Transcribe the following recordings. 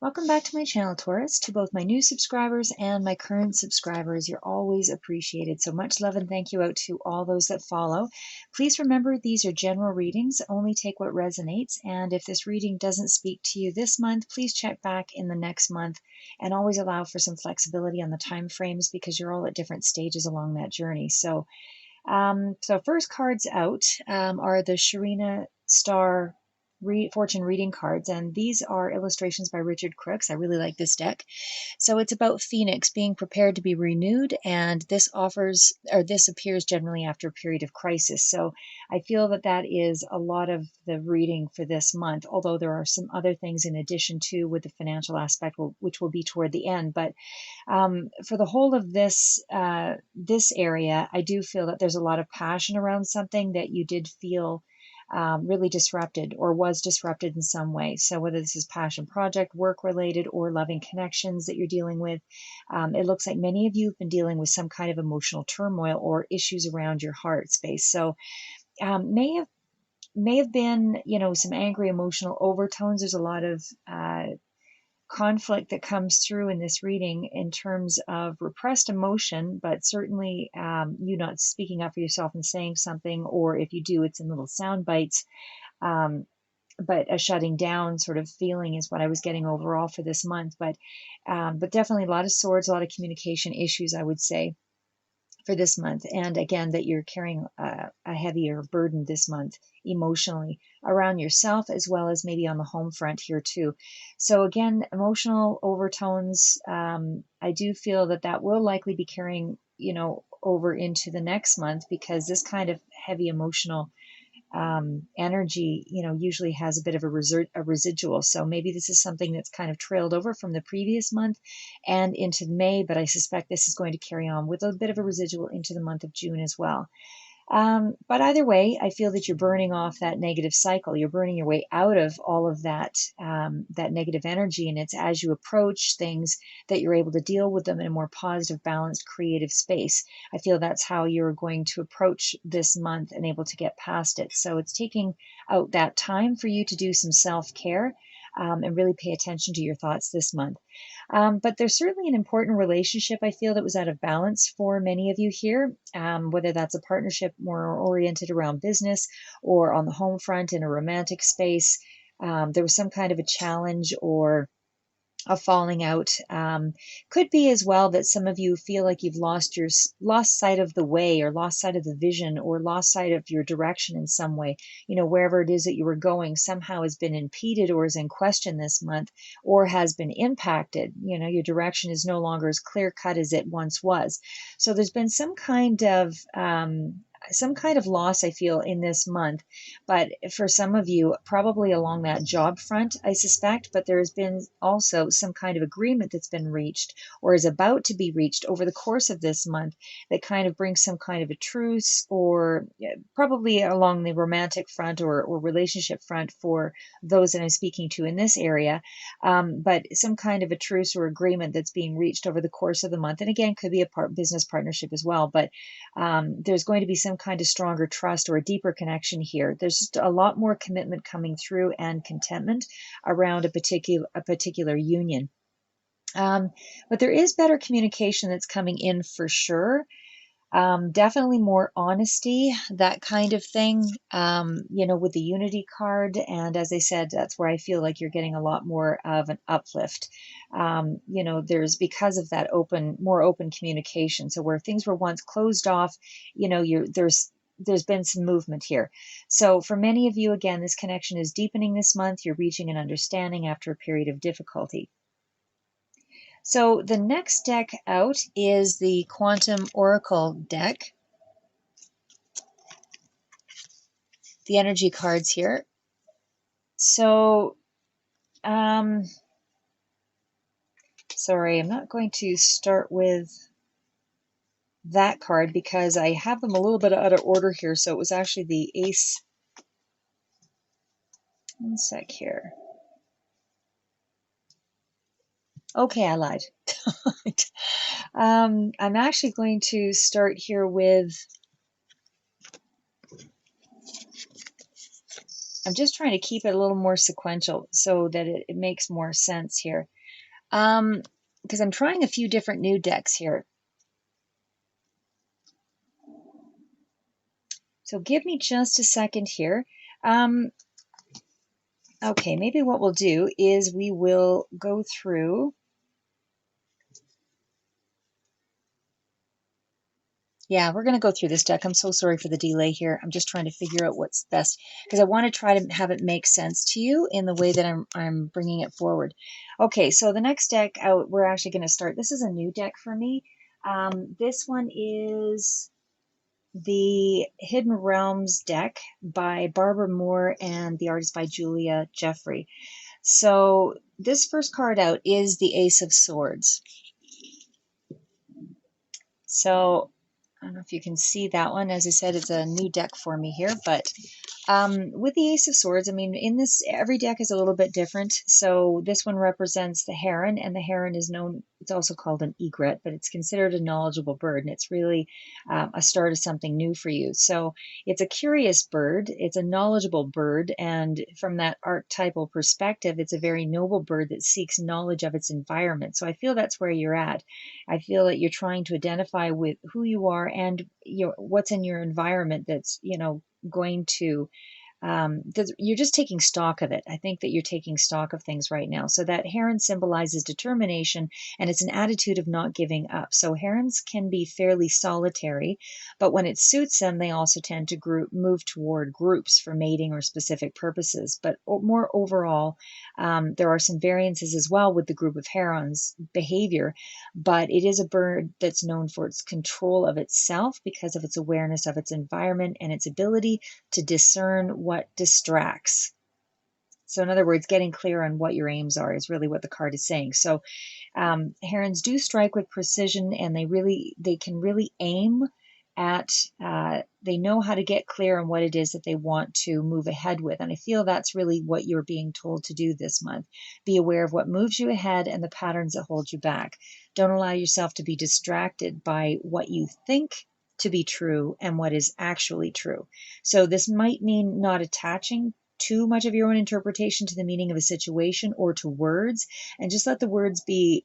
Welcome back to my channel, Taurus. To both my new subscribers and my current subscribers, you're always appreciated. So much love and thank you out to all those that follow. Please remember these are general readings, only take what resonates. And if this reading doesn't speak to you this month, please check back in the next month and always allow for some flexibility on the time frames because you're all at different stages along that journey. So first cards out are the Sharina Star Fortune Reading cards, and these are illustrations by Richard Crooks. I really like this deck. So it's about Phoenix being prepared to be renewed, and this appears generally after a period of crisis. So I feel that that is a lot of the reading for this month, although there are some other things in addition to with the financial aspect, which will be toward the end. But for the whole of this area, I do feel that there's a lot of passion around something that you did feel really disrupted or was disrupted in some way. So whether this is passion project, work related, or loving connections that you're dealing with, it looks like many of you have been dealing with some kind of emotional turmoil or issues around your heart space. So may have been, some angry emotional overtones. There's a lot of conflict that comes through in this reading in terms of repressed emotion, but certainly you not speaking up for yourself and saying something, or if you do, it's in little sound bites. But a shutting down sort of feeling is what I was getting overall for this month. But definitely a lot of swords, a lot of communication issues, I would say, for this month. And again, that you're carrying a heavier burden this month emotionally around yourself, as well as maybe on the home front here too. So again, emotional overtones, I do feel that that will likely be carrying, over into the next month, because this kind of heavy emotional energy, usually has a bit of a residual. So maybe this is something that's kind of trailed over from the previous month and into May, but I suspect this is going to carry on with a bit of a residual into the month of June as well. But either way, I feel that you're burning off that negative cycle. You're burning your way out of all of that negative energy, and it's as you approach things that you're able to deal with them in a more positive, balanced, creative space. I feel that's how you're going to approach this month and able to get past it. So it's taking out that time for you to do some self-care and really pay attention to your thoughts this month. But there's certainly an important relationship I feel that was out of balance for many of you here, whether that's a partnership more oriented around business or on the home front in a romantic space. There was some kind of a challenge or a falling out. Could be as well that some of you feel like you've lost sight of the way, or lost sight of the vision, or lost sight of your direction in some way. Wherever it is that you were going somehow has been impeded or is in question this month, or has been impacted. Your direction is no longer as clear cut as it once was. So there's been some kind of loss, I feel, in this month. But for some of you, probably along that job front, I suspect. But there has been also some kind of agreement that's been reached or is about to be reached over the course of this month that kind of brings some kind of a truce, or probably along the romantic front or relationship front for those that I'm speaking to in this area. But some kind of a truce or agreement that's being reached over the course of the month. And again, could be a business partnership as well. But there's going to be some kind of stronger trust or a deeper connection here. There's just a lot more commitment coming through and contentment around a particular union. But there is better communication that's coming in for sure. Definitely more honesty, that kind of thing, with the Unity card. And as I said, that's where I feel like you're getting a lot more of an uplift. There's, because of that more open communication. So where things were once closed off, there's been some movement here. So for many of you, again, this connection is deepening this month. You're reaching an understanding after a period of difficulty. So the next deck out is the Quantum Oracle deck. The energy cards here. So, sorry, I'm not going to start with that card because I have them a little bit out of order here. So it was actually the Ace. One sec here. Okay, I lied. I'm actually going to start here with I'm just trying to keep it a little more sequential so that it makes more sense here. Because I'm trying a few different new decks here. So give me just a second here. Okay, maybe what we'll do is we will go through. Yeah, we're going to go through this deck. I'm so sorry for the delay here. I'm just trying to figure out what's best because I want to try to have it make sense to you in the way that I'm bringing it forward. Okay, so the next deck out, we're actually going to start. This is a new deck for me. This one is the Hidden Realms deck by Barbara Moore and the artist by Julia Jeffrey. So this first card out is the Ace of Swords. So I don't know if you can see that one. As I said, it's a new deck for me here, but with the Ace of Swords, I mean, in this, every deck is a little bit different. So this one represents the heron, and the heron is known, it's also called an egret, but it's considered a knowledgeable bird, and it's really a start of something new for you. So it's a curious bird, it's a knowledgeable bird, and from that archetypal perspective, it's a very noble bird that seeks knowledge of its environment. So I feel that's where you're at. I feel that you're trying to identify with who you are and what's in your environment that's, going to you're just taking stock of it. I think that you're taking stock of things right now. So that heron symbolizes determination, and it's an attitude of not giving up. So herons can be fairly solitary, but when it suits them, they also tend to move toward groups for mating or specific purposes. But more overall, there are some variances as well with the group of herons behavior, but it is a bird that's known for its control of itself because of its awareness of its environment and its ability to discern what distracts. So in other words, getting clear on what your aims are is really what the card is saying. So herons do strike with precision, and they can really aim at, they know how to get clear on what it is that they want to move ahead with. And I feel that's really what you're being told to do this month. Be aware of what moves you ahead and the patterns that hold you back. Don't allow yourself to be distracted by what you think to be true and what is actually true. So this might mean not attaching too much of your own interpretation to the meaning of a situation or to words, and just let the words be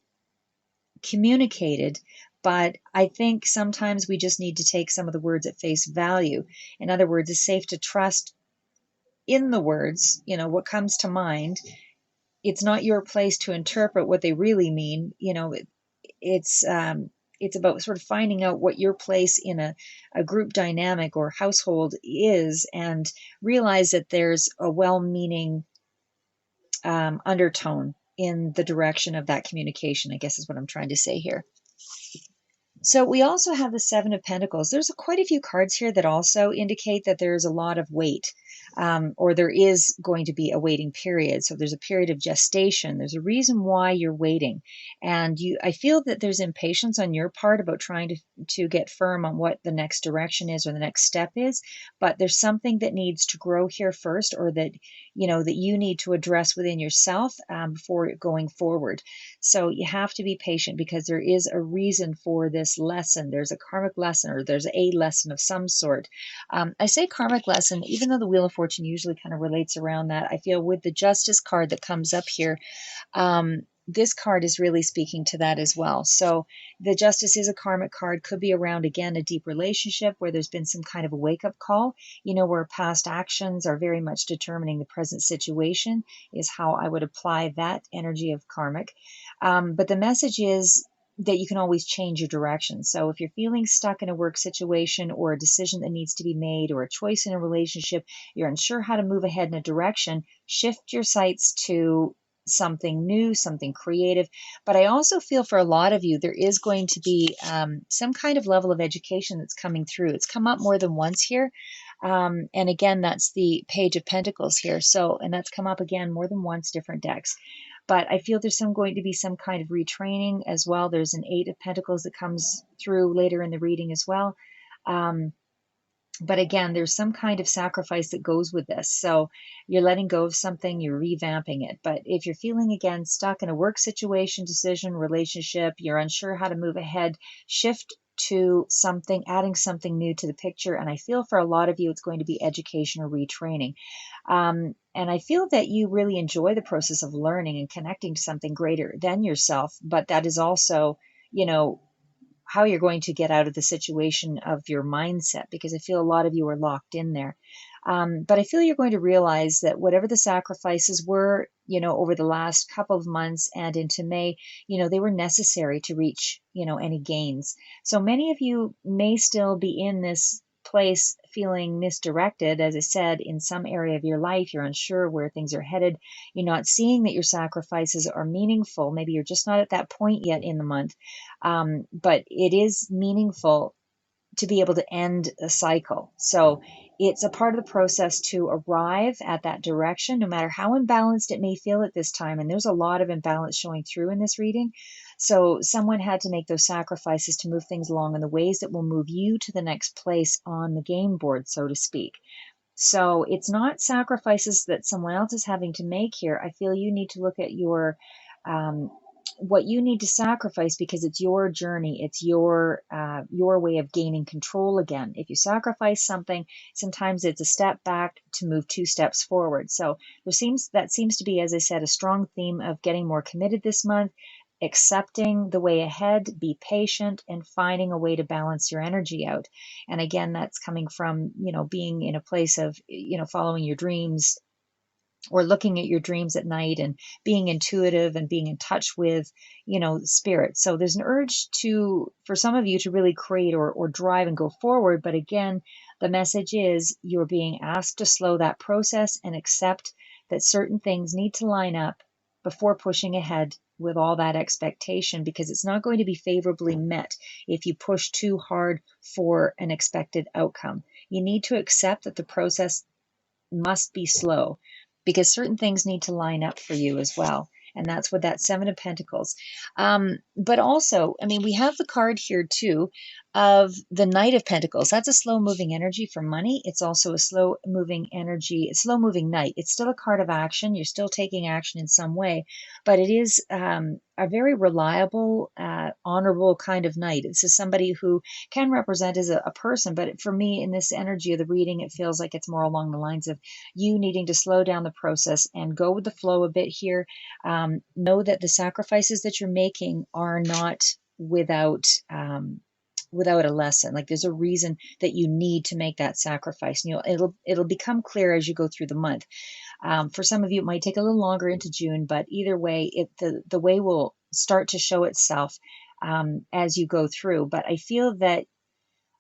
communicated. But I think sometimes we just need to take some of the words at face value. In other words, it's safe to trust in the words, what comes to mind. It's not your place to interpret what they really mean. It's about sort of finding out what your place in a group dynamic or household is, and realize that there's a well-meaning undertone in the direction of that communication, I guess is what I'm trying to say here. So we also have the Seven of Pentacles. There's quite a few cards here that also indicate that there's a lot of wait, or there is going to be a waiting period. So there's a period of gestation. There's a reason why you're waiting. And I feel that there's impatience on your part about trying to get firm on what the next direction is or the next step is. But there's something that needs to grow here first, or that, that you need to address within yourself before going forward. So you have to be patient because there is a reason for this lesson. There's a karmic lesson, or there's a lesson of some sort. I say karmic lesson, even though the Wheel of Fortune usually kind of relates around that. I feel with the Justice card that comes up here, this card is really speaking to that as well. So the Justice is a karmic card, could be around, again, a deep relationship where there's been some kind of a wake-up call, where past actions are very much determining the present situation, is how I would apply that energy of karmic. But the message is that you can always change your direction. So if you're feeling stuck in a work situation, or a decision that needs to be made, or a choice in a relationship, you're unsure how to move ahead in a direction, shift your sights to something new, something creative. But I also feel for a lot of you, there is going to be some kind of level of education that's coming through. It's come up more than once here. And again, that's the Page of Pentacles here. So, and that's come up again more than once, different decks. But I feel there's going to be some kind of retraining as well. There's an Eight of Pentacles that comes through later in the reading as well. But again, there's some kind of sacrifice that goes with this. So you're letting go of something, you're revamping it. But if you're feeling, again, stuck in a work situation, decision, relationship, you're unsure how to move ahead, shift to something, adding something new to the picture. And I feel for a lot of you, it's going to be education or retraining. And I feel that you really enjoy the process of learning and connecting to something greater than yourself, but that is also, how you're going to get out of the situation of your mindset, because I feel a lot of you are locked in there. But I feel you're going to realize that whatever the sacrifices were, over the last couple of months and into May, they were necessary to reach, any gains. So many of you may still be in this place feeling misdirected. As I said, in some area of your life, you're unsure where things are headed. You're not seeing that your sacrifices are meaningful. Maybe you're just not at that point yet in the month. But it is meaningful to be able to end a cycle. So it's a part of the process to arrive at that direction, no matter how imbalanced it may feel at this time. And there's a lot of imbalance showing through in this reading. So someone had to make those sacrifices to move things along in the ways that will move you to the next place on the game board, so to speak. So it's not sacrifices that someone else is having to make here. I feel you need to look at um, what you need to sacrifice, because it's your journey. It's your way of gaining control again. If you sacrifice something, sometimes it's a step back to move 2 steps forward. So that seems to be, as I said, a strong theme of getting more committed this month, accepting the way ahead, be patient, and finding a way to balance your energy out. And again, that's coming from, being in a place of, following your dreams, or looking at your dreams at night and being intuitive and being in touch with, spirit. So there's an urge for some of you to really create or drive and go forward. But again, the message is you're being asked to slow that process and accept that certain things need to line up before pushing ahead with all that expectation, because it's not going to be favorably met if you push too hard for an expected outcome. You need to accept that the process must be slow, because certain things need to line up for you as well. And that's with that 7 of Pentacles. But also, we have the card here too of the Knight of Pentacles. That's a slow moving energy for money. It's also a slow moving energy, a slow moving knight. It's still a card of action. You're still taking action in some way, but it is a very reliable, honorable kind of knight. This is somebody who can represent as a person, but for me in this energy of the reading, it feels like it's more along the lines of you needing to slow down the process and go with the flow a bit here. Know that the sacrifices that you're making are not without a lesson. Like there's a reason that you need to make that sacrifice. It'll become clear as you go through the month. For some of you, it might take a little longer into June, but either way, the way will start to show itself as you go through. But I feel that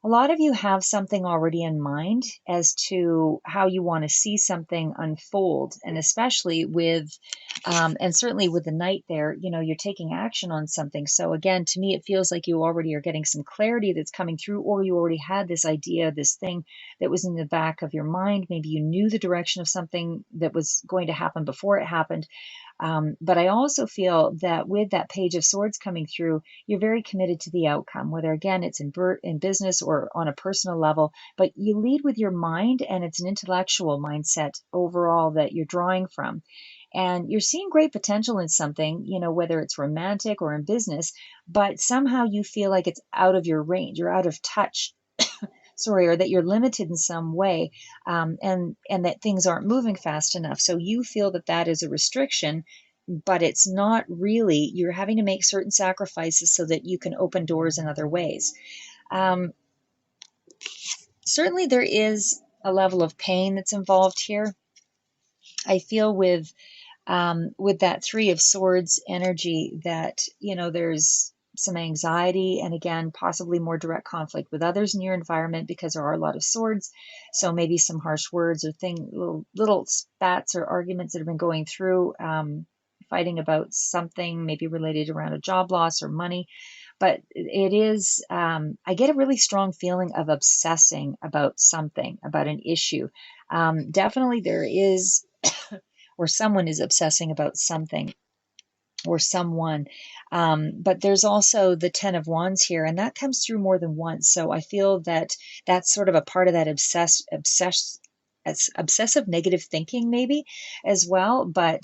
a lot of you have something already in mind as to how you want to see something unfold, and especially with, and certainly with the Knight there, you're taking action on something. So again, to me, it feels like you already are getting some clarity that's coming through, or you already had this idea, this thing that was in the back of your mind. Maybe you knew the direction of something that was going to happen before it happened. But I also feel that with that Page of Swords coming through, you're very committed to the outcome, whether again it's in business or on a personal level, but you lead with your mind, and it's an intellectual mindset overall that you're drawing from. And you're seeing great potential in something, whether it's romantic or in business, but somehow you feel like it's out of your range, you're out of touch, or that you're limited in some way, and that things aren't moving fast enough. So you feel that is a restriction, but it's not really. You're having to make certain sacrifices so that you can open doors in other ways. Certainly there is a level of pain that's involved here. I feel with that 3 of Swords energy that, there's some anxiety, and again, possibly more direct conflict with others in your environment, because there are a lot of swords. So maybe some harsh words or little spats or arguments that have been going through, fighting about something maybe related around a job loss or money. But it is, I get a really strong feeling of obsessing about something, about an issue. Definitely there is, or someone is obsessing about something or someone. But there's also the 10 of Wands here, and that comes through more than once. So I feel that that's sort of a part of that obsessive negative thinking maybe as well, but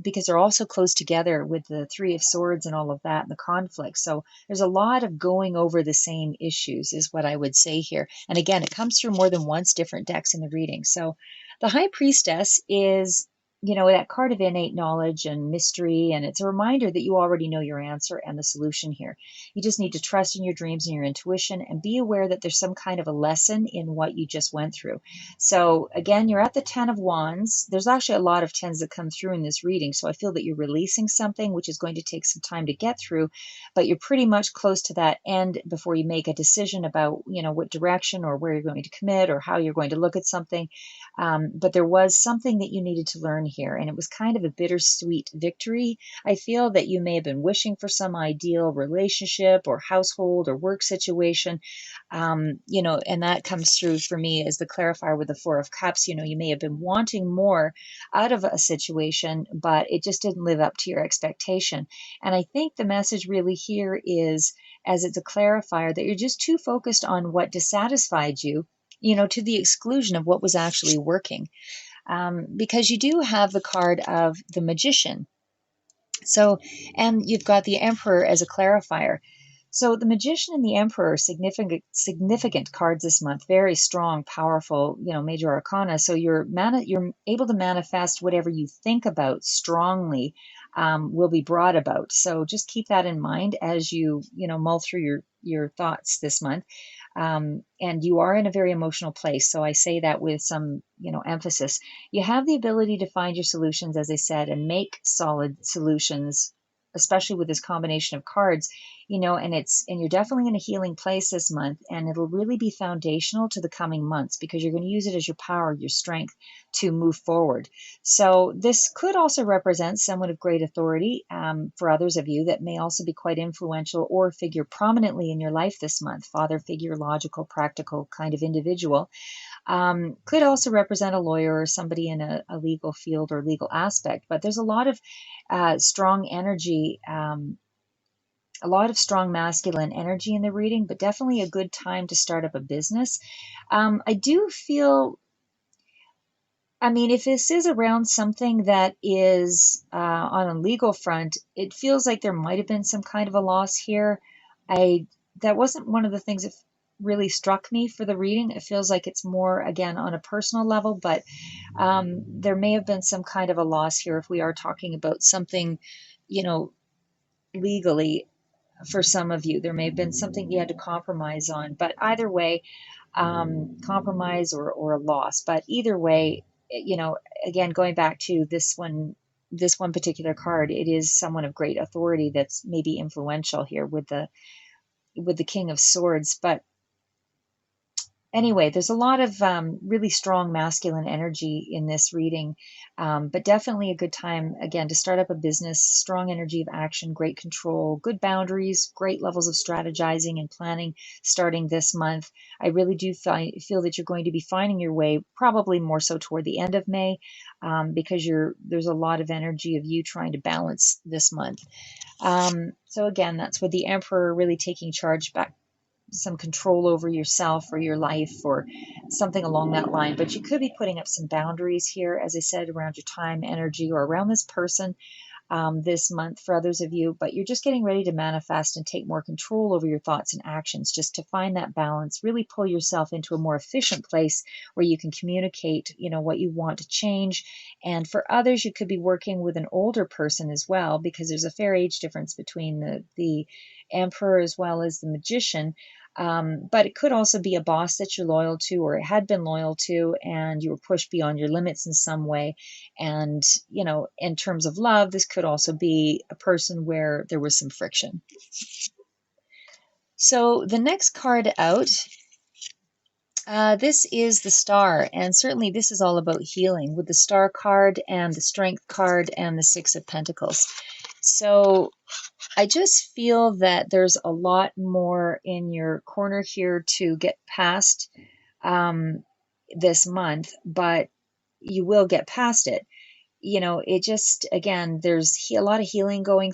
because they're also close together with the Three of Swords and all of that and the conflict. So there's a lot of going over the same issues is what I would say here. And again, it comes through more than once different decks in the reading. So the High Priestess is, that card of innate knowledge and mystery, and it's a reminder that you already know your answer and the solution here. You just need to trust in your dreams and your intuition and be aware that there's some kind of a lesson in what you just went through. So again, you're at the 10 of Wands. There's actually a lot of 10s that come through in this reading, so I feel that you're releasing something which is going to take some time to get through, but you're pretty much close to that end before you make a decision about, what direction or where you're going to commit or how you're going to look at something. But there was something that you needed to learn here, and it was kind of a bittersweet victory. I feel that you may have been wishing for some ideal relationship or household or work situation, and that comes through for me as the clarifier with the Four of Cups. You may have been wanting more out of a situation, but it just didn't live up to your expectation. And I think the message really here is, as it's a clarifier, that you're just too focused on what dissatisfied you, to the exclusion of what was actually working. Because you do have the card of the Magician. So, and you've got the Emperor as a clarifier. So the Magician and the Emperor are significant cards this month. Very strong, powerful, major arcana. So you're able to manifest whatever you think about strongly, will be brought about. So just keep that in mind as you mull through your thoughts this month. And you are in a very emotional place. So I say that with some, emphasis. You have the ability to find your solutions, as I said, and make solid solutions, especially with this combination of cards, and you're definitely in a healing place this month, and it'll really be foundational to the coming months because you're going to use it as your power, your strength to move forward. So this could also represent someone of great authority for others of you that may also be quite influential or figure prominently in your life this month. Father figure, logical, practical kind of individual. Could also represent a lawyer or somebody in a legal field or legal aspect, but there's a lot of strong energy, a lot of strong masculine energy in the reading, but definitely a good time to start up a business. I do feel, if this is around something that is on a legal front, it feels like there might have been some kind of a loss here. That wasn't one of the things that really struck me for the reading. It feels like it's more, again, on a personal level, but there may have been some kind of a loss here if we are talking about something, legally. For some of you, there may have been something you had to compromise on, but either way, compromise or a loss. But either way, again, going back to this one particular card, it is someone of great authority that's maybe influential here with the King of Swords. But anyway, there's a lot of really strong masculine energy in this reading, but definitely a good time, again, to start up a business. Strong energy of action, great control, good boundaries, great levels of strategizing and planning starting this month. I really do feel that you're going to be finding your way, probably more so toward the end of May, because there's a lot of energy of you trying to balance this month. So again, that's with the Emperor really taking charge back, some control over yourself or your life or something along that line. But you could be putting up some boundaries here, as I said, around your time, energy, or around this person this month for others of you. But you're just getting ready to manifest and take more control over your thoughts and actions, just to find that balance, really pull yourself into a more efficient place where you can communicate, what you want to change. And for others, you could be working with an older person as well, because there's a fair age difference between the Emperor as well as the Magician. But it could also be a boss that you're loyal to or had been loyal to, and you were pushed beyond your limits in some way. And, in terms of love, this could also be a person where there was some friction. So the next card out, this is the Star, and certainly this is all about healing with the Star card and the Strength card and the Six of Pentacles. So I just feel that there's a lot more in your corner here to get past this month, but you will get past it. It just, again, there's a lot of healing going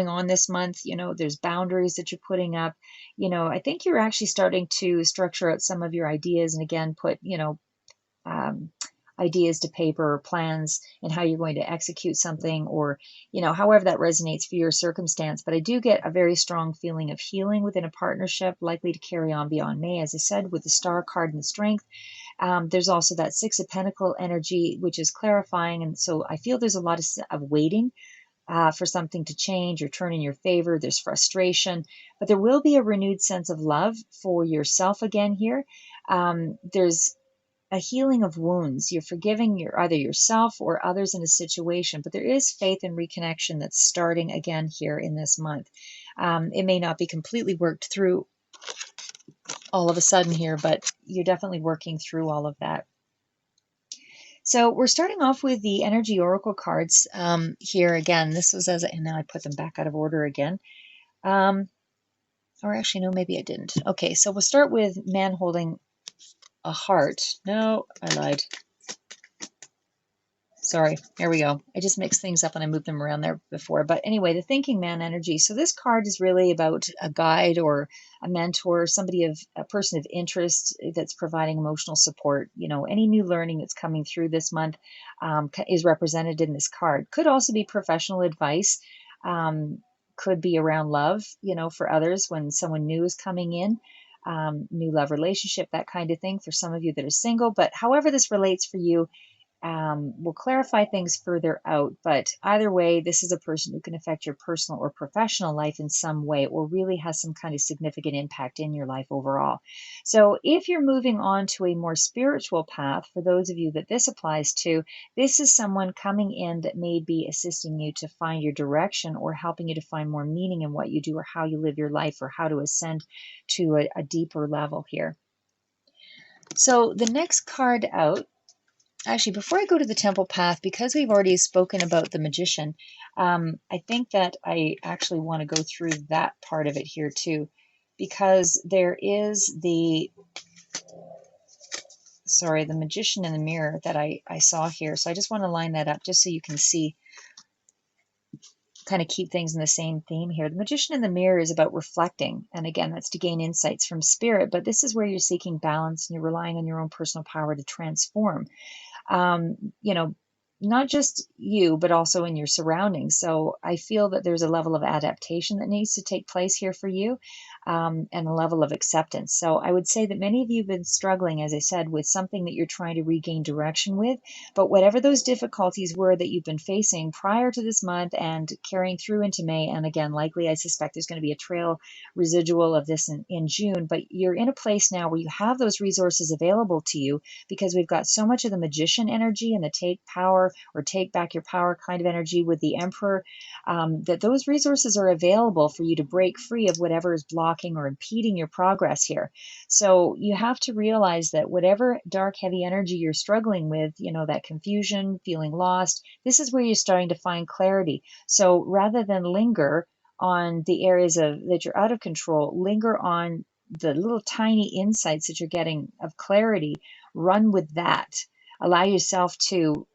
on this month. There's boundaries that you're putting up. I think you're actually starting to structure out some of your ideas and again, put, ideas to paper or plans and how you're going to execute something, or, however that resonates for your circumstance. But I do get a very strong feeling of healing within a partnership, likely to carry on beyond May, as I said, with the Star card and the Strength. There's also that Six of Pentacle energy, which is clarifying. And so I feel there's a lot of waiting for something to change or turn in your favor. There's frustration, but there will be a renewed sense of love for yourself again here. There's a healing of wounds. You're forgiving either yourself or others in a situation, but there is faith and reconnection that's starting again here in this month. It may not be completely worked through all of a sudden here, but you're definitely working through all of that. So we're starting off with the Energy Oracle cards here again. This was and now I put them back out of order again. Or actually, no, maybe I didn't. Okay, so we'll start with man holding a heart. No, I lied. Sorry, here we go. I just mixed things up and I moved them around there before. But anyway, the thinking man energy. So this card is really about a guide or a mentor, a person of interest that's providing emotional support. Any new learning that's coming through this month is represented in this card. Could also be professional advice. Could be around love, for others when someone new is coming in. New love relationship, that kind of thing for some of you that are single. But however this relates for you, we'll clarify things further out, but either way, this is a person who can affect your personal or professional life in some way, or really has some kind of significant impact in your life overall. So if you're moving on to a more spiritual path, for those of you that this applies to, this is someone coming in that may be assisting you to find your direction or helping you to find more meaning in what you do or how you live your life or how to ascend to a deeper level here. So the next card out, actually, before I go to the temple path, because we've already spoken about the magician, I think that I actually want to go through that part of it here too, because there is the magician in the mirror that I saw here. So I just want to line that up just so you can see, kind of keep things in the same theme here. The magician in the mirror is about reflecting. And again, that's to gain insights from spirit, but this is where you're seeking balance and you're relying on your own personal power to transform. Not just you, but also in your surroundings. So I feel that there's a level of adaptation that needs to take place here for you, and a level of acceptance. So I would say that many of you have been struggling, as I said, with something that you're trying to regain direction with. But whatever those difficulties were that you've been facing prior to this month and carrying through into May, and again, likely I suspect there's going to be a trail residual of this in June, but you're in a place now where you have those resources available to you, because we've got so much of the magician energy and the take power or take back your power kind of energy with the emperor, that those resources are available for you to break free of whatever is blocking or impeding your progress here. So you have to realize that whatever dark, heavy energy you're struggling with, that confusion, feeling lost, this is where you're starting to find clarity. So rather than linger on the areas that you're out of control, linger on the little tiny insights that you're getting of clarity. Run with that. Allow yourself to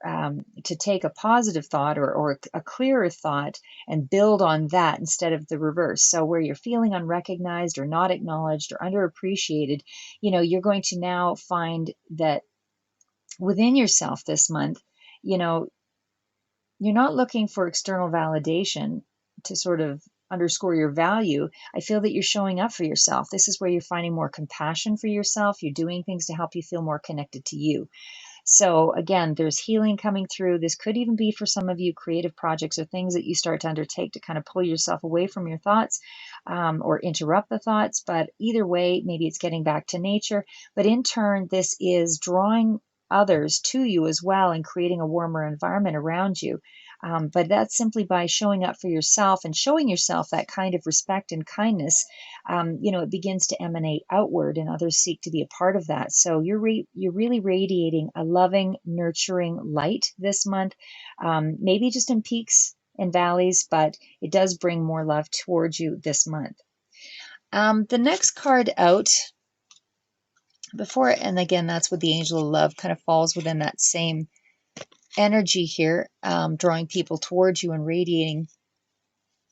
take a positive thought or a clearer thought and build on that instead of the reverse. So where you're feeling unrecognized or not acknowledged or underappreciated, you're going to now find that within yourself this month, you're not looking for external validation to sort of underscore your value. I feel that you're showing up for yourself. This is where you're finding more compassion for yourself. You're doing things to help you feel more connected to you. So again, there's healing coming through. This could even be for some of you creative projects or things that you start to undertake to kind of pull yourself away from your thoughts, or interrupt the thoughts. But either way, maybe it's getting back to nature. But in turn, this is drawing others to you as well and creating a warmer environment around you. But that's simply by showing up for yourself and showing yourself that kind of respect and kindness. It begins to emanate outward, and others seek to be a part of that. So you're really radiating a loving, nurturing light this month. Maybe just in peaks and valleys, but it does bring more love towards you this month. The next card out before, and again, that's with the angel of love, kind of falls within that same energy here, drawing people towards you and radiating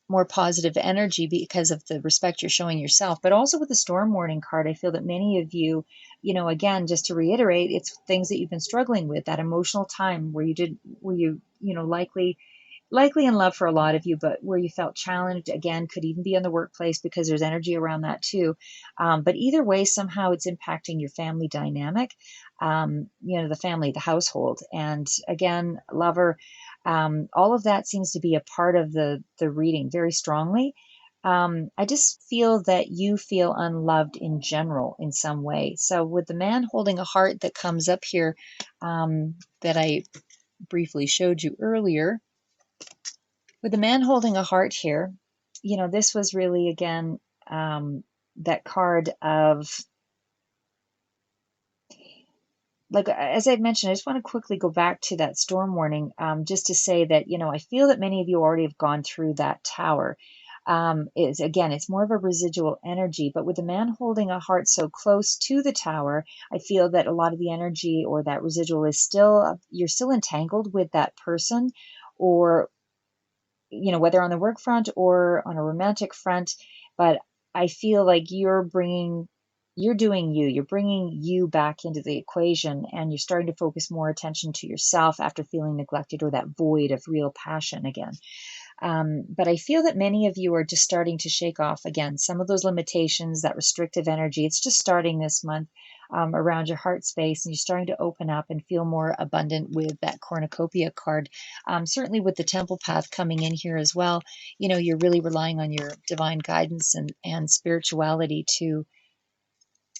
more positive energy because of the respect you're showing yourself. But also with the storm warning card, I feel that many of you again, just to reiterate, it's things that you've been struggling with, that emotional time where likely in love for a lot of you, but where you felt challenged, again, could even be in the workplace because there's energy around that too. But either way, somehow it's impacting your family dynamic, the family, the household. And again, lover, all of that seems to be a part of the reading very strongly. I just feel that you feel unloved in general in some way. So with the man holding a heart that comes up here, that I briefly showed you earlier, with the man holding a heart here, this was really, again, that card of, like, as I've mentioned, I just want to quickly go back to that storm warning, just to say that, I feel that many of you already have gone through that tower. It's more of a residual energy, but with the man holding a heart so close to the tower, I feel that a lot of the energy or that residual is still, you're still entangled with that person, or whether on the work front or on a romantic front. But I feel like you're doing you're bringing you back into the equation, and you're starting to focus more attention to yourself after feeling neglected, or that void of real passion again. But I feel that many of you are just starting to shake off again some of those limitations, that restrictive energy. It's just starting this month, around your heart space, and you're starting to open up and feel more abundant with that cornucopia card. Certainly with the temple path coming in here as well, you're really relying on your divine guidance and spirituality to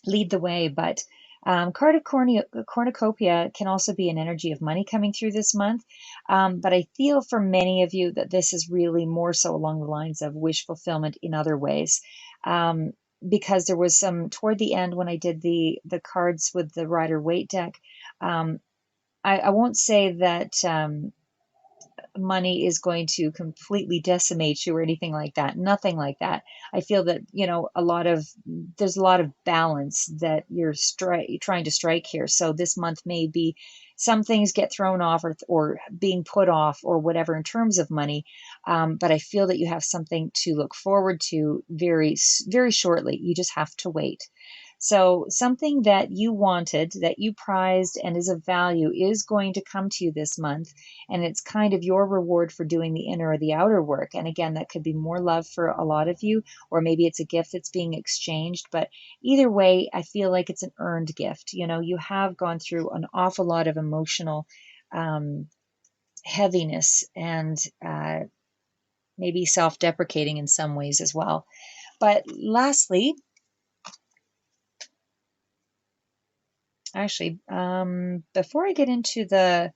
lead the way. But card of cornucopia can also be an energy of money coming through this month. But I feel for many of you that this is really more so along the lines of wish fulfillment in other ways. Because there was some toward the end when I did the cards with the Rider Waite deck. I won't say that money is going to completely decimate you or anything like that. Nothing like that. I feel that, there's a lot of balance that you're trying to strike here. So this month may be some things get thrown off, or being put off or whatever in terms of money. But I feel that you have something to look forward to very, very shortly. You just have to wait. So something that you wanted, that you prized and is of value, is going to come to you this month. And it's kind of your reward for doing the inner or the outer work. And again, that could be more love for a lot of you, or maybe it's a gift that's being exchanged. But either way, I feel like it's an earned gift. You have gone through an awful lot of emotional heaviness, and maybe self-deprecating in some ways as well. But lastly, actually, before I get into the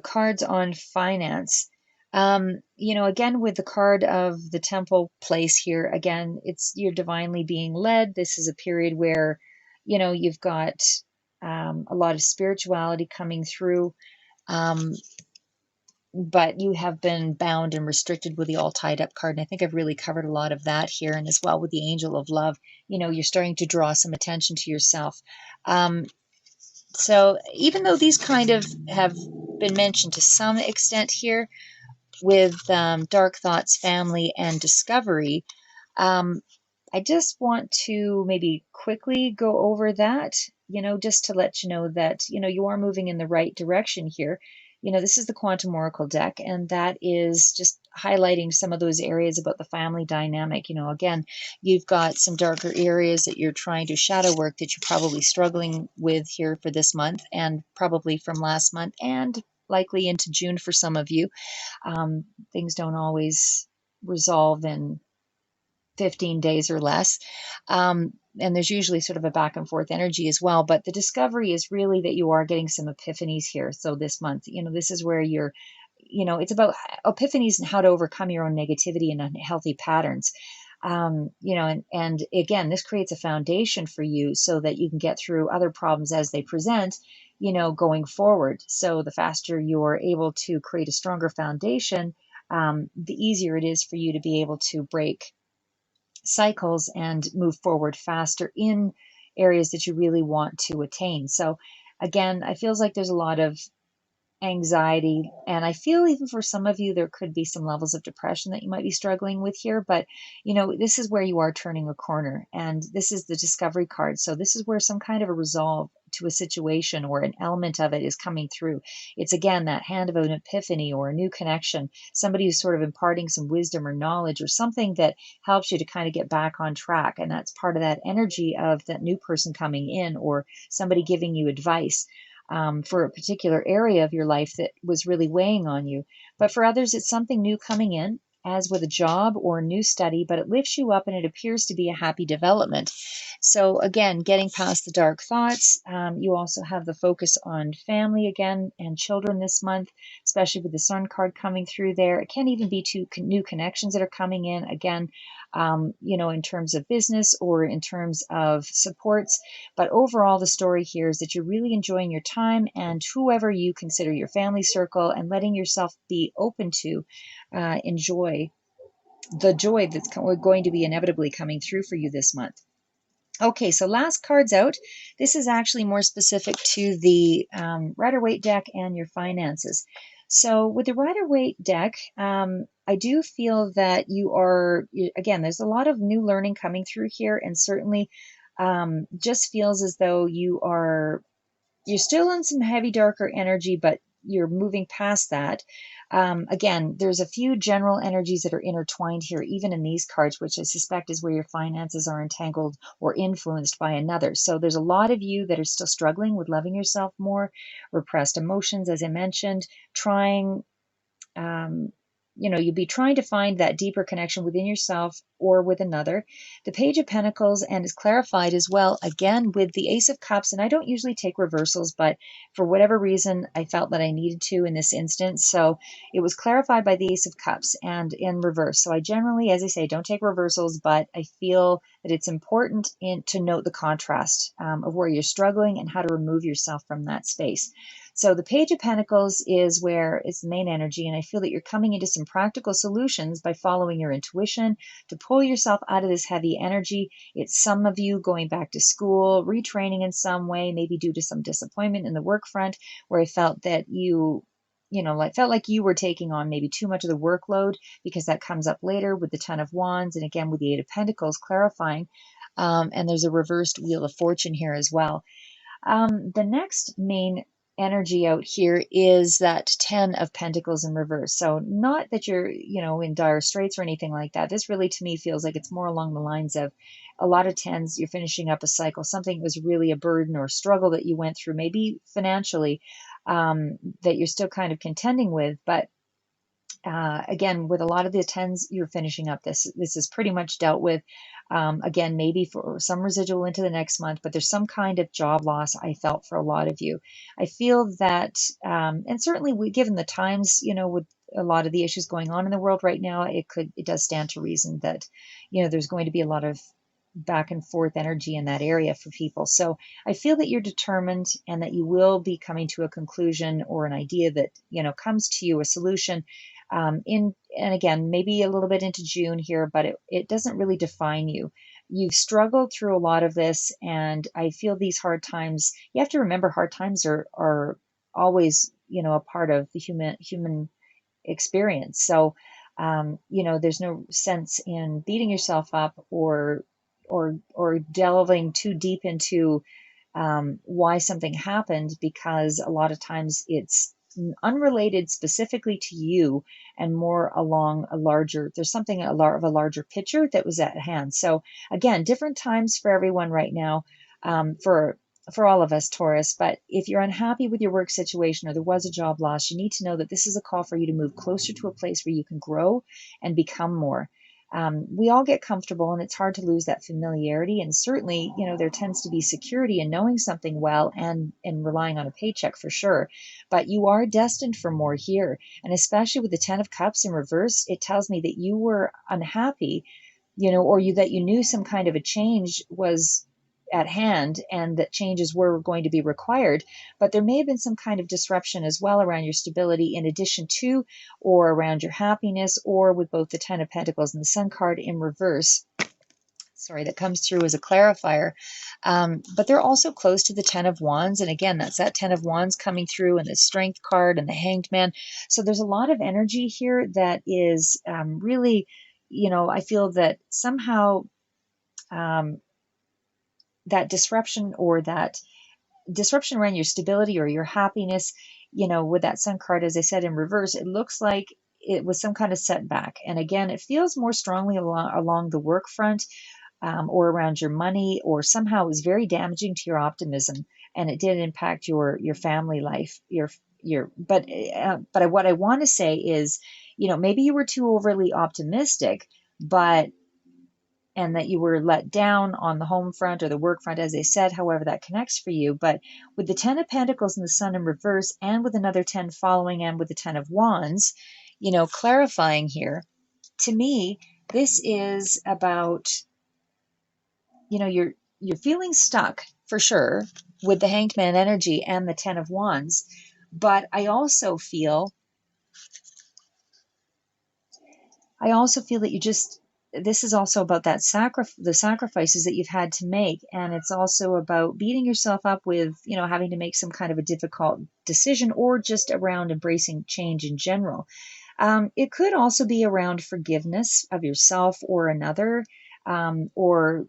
cards on finance, again, with the card of the temple place here, again, you're divinely being led. This is a period where, you've got a lot of spirituality coming through. But you have been bound and restricted with the all tied up card. And I think I've really covered a lot of that here. And as well with the angel of love, you're starting to draw some attention to yourself. So even though these kind of have been mentioned to some extent here with dark thoughts, family, and discovery, I just want to maybe quickly go over that, just to let you know that, you are moving in the right direction here. This is the Quantum Oracle deck, and that is just highlighting some of those areas about the family dynamic. Again, you've got some darker areas that you're trying to shadow work, that you're probably struggling with here for this month, and probably from last month, and likely into June for some of you. Things don't always resolve in 15 days or less. And there's usually sort of a back and forth energy as well. But the discovery is really that you are getting some epiphanies here. So this month, this is where it's about epiphanies and how to overcome your own negativity and unhealthy patterns. And again, this creates a foundation for you so that you can get through other problems as they present, going forward. So the faster you're able to create a stronger foundation, the easier it is for you to be able to break cycles and move forward faster in areas that you really want to attain. So again, I feels like there's a lot of anxiety. And I feel even for some of you, there could be some levels of depression that you might be struggling with here. But, this is where you are turning a corner. And this is the discovery card. So this is where some kind of a resolve to a situation or an element of it is coming through. It's again that hand of an epiphany or a new connection, somebody who's sort of imparting some wisdom or knowledge or something that helps you to kind of get back on track. And that's part of that energy of that new person coming in or somebody giving you advice for a particular area of your life that was really weighing on you. But for others, it's something new coming in, as with a job or a new study, but it lifts you up and it appears to be a happy development. So again, getting past the dark thoughts. You also have the focus on family again and children this month, especially with the Sun card coming through there. It can even be two new connections that are coming in again, in terms of business or in terms of supports. But overall, the story here is that you're really enjoying your time and whoever you consider your family circle and letting yourself be open to enjoy the joy that's going to be inevitably coming through for you this month. Okay, so last cards out. This is actually more specific to the Rider-Waite deck and your finances. So with the Rider-Waite deck, I do feel that again, there's a lot of new learning coming through here, and certainly just feels as though you're still in some heavy, darker energy, but you're moving past that. Again, there's a few general energies that are intertwined here, even in these cards, which I suspect is where your finances are entangled or influenced by another. So there's a lot of you that are still struggling with loving yourself more, repressed emotions, as I mentioned, trying you'll be trying to find that deeper connection within yourself or with another. The Page of Pentacles, and is clarified as well, again, with the Ace of Cups. And I don't usually take reversals, but for whatever reason, I felt that I needed to in this instance. So it was clarified by the Ace of Cups and in reverse. So I generally, as I say, don't take reversals, but I feel that it's important to note the contrast of where you're struggling and how to remove yourself from that space. So the Page of Pentacles is where it's the main energy, and I feel that you're coming into some practical solutions by following your intuition to pull yourself out of this heavy energy. It's some of you going back to school, retraining in some way, maybe due to some disappointment in the work front, where I felt that I felt like you were taking on maybe too much of the workload, because that comes up later with the Ten of Wands and again with the Eight of Pentacles clarifying. And there's a reversed Wheel of Fortune here as well. The next main energy out here is that Ten of Pentacles in reverse. So not that you're, in dire straits or anything like that. This really, to me, feels like it's more along the lines of a lot of tens, you're finishing up a cycle. Something was really a burden or struggle that you went through, maybe financially, that you're still kind of contending with. But again, with a lot of the tens, you're finishing up. This is pretty much dealt with. Again, maybe for some residual into the next month, but there's some kind of job loss I felt for a lot of you. I feel that, and certainly given the times, with a lot of the issues going on in the world right now, it does stand to reason that, there's going to be a lot of back and forth energy in that area for people. So I feel that you're determined and that you will be coming to a conclusion or an idea that, comes to you, a solution and again, maybe a little bit into June here, but it doesn't really define you. You've struggled through a lot of this, and I feel these hard times, you have to remember hard times are always, a part of the human experience. So, there's no sense in beating yourself up or delving too deep into why something happened, because a lot of times it's unrelated specifically to you and more along there's something of a larger picture that was at hand. So again, different times for everyone right now, for all of us, Taurus. But if you're unhappy with your work situation or there was a job loss, you need to know that this is a call for you to move closer to a place where you can grow and become more. We all get comfortable, and it's hard to lose that familiarity. And certainly, there tends to be security in knowing something well and relying on a paycheck for sure. But you are destined for more here. And especially with the Ten of Cups in reverse, it tells me that you were unhappy, or that you knew some kind of a change was at hand and that changes were going to be required, but there may have been some kind of disruption as well around your stability in addition to, or around your happiness, or with both the Ten of Pentacles and the Sun card in reverse. sorry, that comes through as a clarifier. But they're also close to the Ten of Wands. And again, that's that Ten of Wands coming through, and the Strength card and the Hanged Man. So there's a lot of energy here that is really, I feel that somehow um, that disruption around your stability or your happiness, with that Sun card, as I said, in reverse, it looks like it was some kind of setback. And again, it feels more strongly along the work front, or around your money, or somehow it was very damaging to your optimism, and it did impact your family life. But what I want to say is, maybe you were too overly optimistic, but and that you were let down on the home front or the work front, as I said, however that connects for you. But with the Ten of Pentacles and the Sun in reverse, and with another 10 following, and with the Ten of Wands, clarifying here, to me, this is about, you're feeling stuck for sure with the Hanged Man energy and the Ten of Wands. But I also feel that this is also about that the sacrifices that you've had to make. And it's also about beating yourself up with, having to make some kind of a difficult decision, or just around embracing change in general. It could also be around forgiveness of yourself or another, or,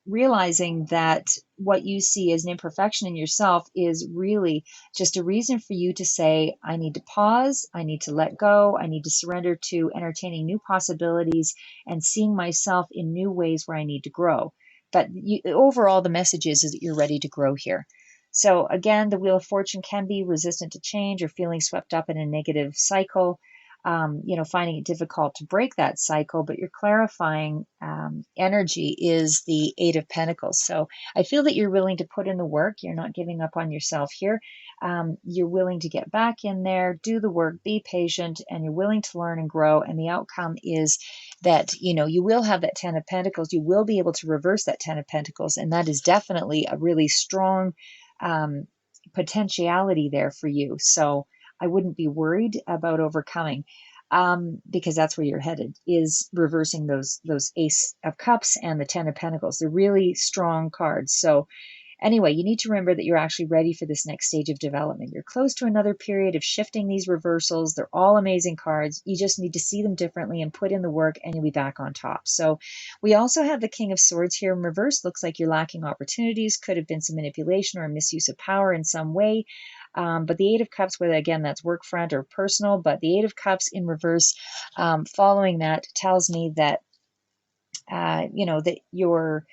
realizing that what you see as an imperfection in yourself is really just a reason for you to say, I need to pause, I need to let go, I need to surrender to entertaining new possibilities and seeing myself in new ways where I need to grow. But overall, the message is that you're ready to grow here. So again, the Wheel of Fortune can be resistant to change, or feeling swept up in a negative cycle, finding it difficult to break that cycle. But your clarifying energy is the Eight of Pentacles. So I feel that you're willing to put in the work. You're not giving up on yourself here. You're willing to get back in there, do the work, be patient, and you're willing to learn and grow. And the outcome is that, you will have that Ten of Pentacles. You will be able to reverse that Ten of Pentacles. And that is definitely a really strong potentiality there for you. So I wouldn't be worried about overcoming, because that's where you're headed, is reversing those Ace of Cups and the Ten of Pentacles. They're really strong cards. So anyway, you need to remember that you're actually ready for this next stage of development. You're close to another period of shifting these reversals. They're all amazing cards. You just need to see them differently and put in the work, and you'll be back on top. So we also have the King of Swords here in reverse. Looks like you're lacking opportunities. Could have been some manipulation or misuse of power in some way. But the Eight of Cups, whether again that's work front or personal, but the Eight of Cups in reverse, following that, tells me that that you're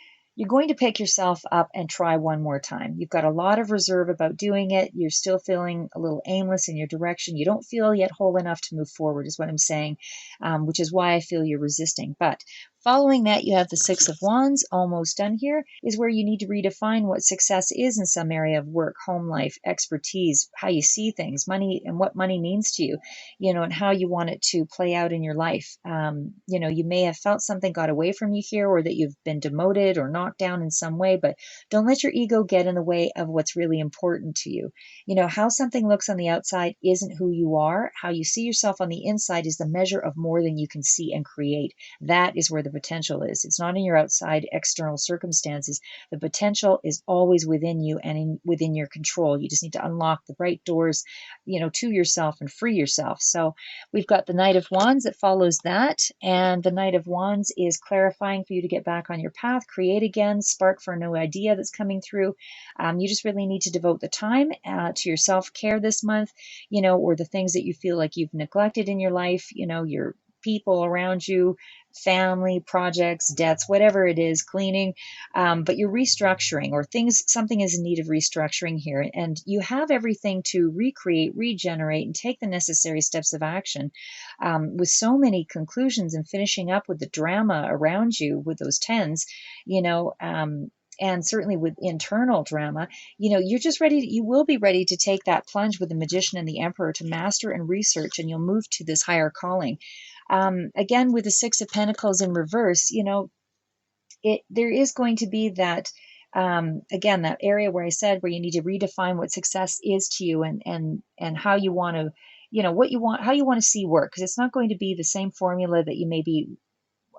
going to pick yourself up and try one more time. You've got a lot of reserve about doing it. You're still feeling a little aimless in your direction. You don't feel yet whole enough to move forward, is what I'm saying, which is why I feel you're resisting. But following that, you have the Six of Wands, almost done here, is where you need to redefine what success is in some area of work, home life, expertise, how you see things, money, and what money means to you, and how you want it to play out in your life. You may have felt something got away from you here, or that you've been demoted or knocked down in some way, but don't let your ego get in the way of what's really important to you. How something looks on the outside isn't who you are. How you see yourself on the inside is the measure of more than you can see and create. That is where the potential is. It's not in your outside external circumstances. The potential is always within you and within your control. You just need to unlock the right doors, to yourself, and free yourself. So we've got the Knight of Wands that follows that. And the Knight of Wands is clarifying for you to get back on your path, create again, spark for a new idea that's coming through. You just really need to devote the time to your self-care this month, or the things that you feel like you've neglected in your life, your people around you, family, projects, debts, whatever it is, cleaning, but you're restructuring, or something is in need of restructuring here, and you have everything to recreate, regenerate, and take the necessary steps of action, with so many conclusions and finishing up with the drama around you with those tens, and certainly with internal drama, you're just ready. You will be ready to take that plunge with the Magician and the Emperor to master and research, and you'll move to this higher calling. Again, with the Six of Pentacles in reverse, there is going to be that, again, that area where I said where you need to redefine what success is to you, and how you want to, what you want, how you want to see work, because it's not going to be the same formula that you maybe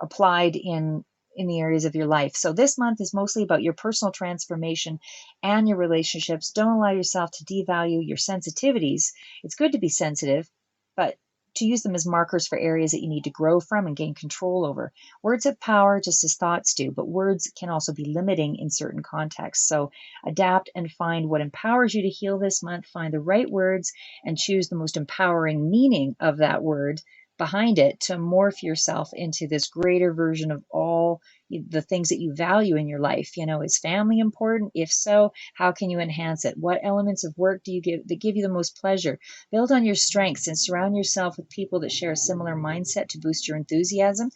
applied in in the areas of your life. So this month is mostly about your personal transformation and your relationships. Don't allow yourself to devalue your sensitivities. It's good to be sensitive, but to use them as markers for areas that you need to grow from and gain control over. Words have power just as thoughts do, but words can also be limiting in certain contexts. So adapt and find what empowers you to heal this month. Find the right words and choose the most empowering meaning of that word behind it to morph yourself into this greater version of all the things that you value in your life. Is family important? If so, how can you enhance it? What elements of work do you give that give you the most pleasure? Build on your strengths and surround yourself with people that share a similar mindset to boost your enthusiasm.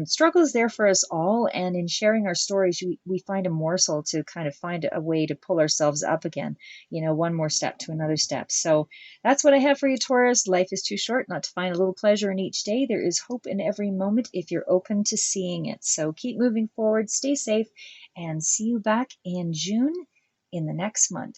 Struggle is there for us all, and in sharing our stories, we find a morsel to kind of find a way to pull ourselves up again, one more step to another step. So that's what I have for you, Taurus. Life is too short not to find a little pleasure in each day. There is hope in every moment if you're open to seeing it. So keep moving forward, stay safe, and see you back in June in the next month.